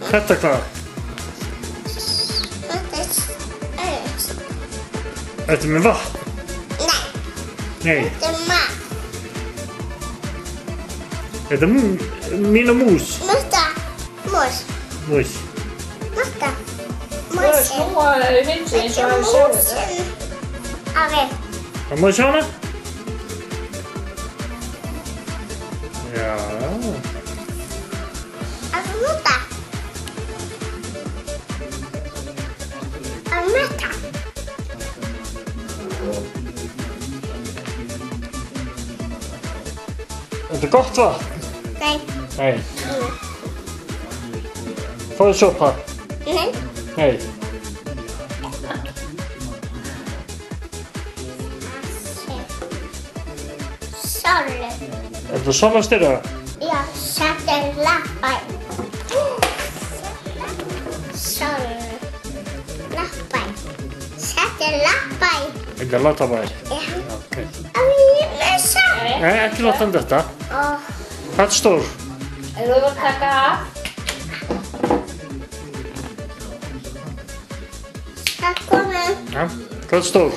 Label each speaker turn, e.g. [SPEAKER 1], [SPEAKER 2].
[SPEAKER 1] Þetta hvað?
[SPEAKER 2] Þetta er
[SPEAKER 1] Þetta er með vatn? Nei.
[SPEAKER 2] Þetta er mat.
[SPEAKER 1] Þetta er mín og mús.
[SPEAKER 2] Mutta. Mús.
[SPEAKER 1] Mús.
[SPEAKER 2] Mutta.
[SPEAKER 3] Þú eru snúa vindu eins og að sjá þetta.
[SPEAKER 2] Afi.
[SPEAKER 1] Það má ég sjá hana? Já.
[SPEAKER 2] Afi mutta. Afi mutta.
[SPEAKER 1] Þetta er gott vatn?
[SPEAKER 2] Nei.
[SPEAKER 1] Nei. Fáðu sopa?
[SPEAKER 2] Nei.
[SPEAKER 1] Nei.
[SPEAKER 2] Sólu.
[SPEAKER 1] Er þetta sólarstyrra?
[SPEAKER 2] Já, þetta er lappæ. Sólu. Lappæ. Þetta er lappæ.
[SPEAKER 1] Þetta er latabær.
[SPEAKER 2] Já.
[SPEAKER 1] Ok.
[SPEAKER 2] Afi, ég með sólu.
[SPEAKER 1] Nei, ekki láta hann þetta. Hvað er stór?
[SPEAKER 3] Ef þú vilt taka af.
[SPEAKER 2] Það komið.
[SPEAKER 1] Já. Hvað er stór?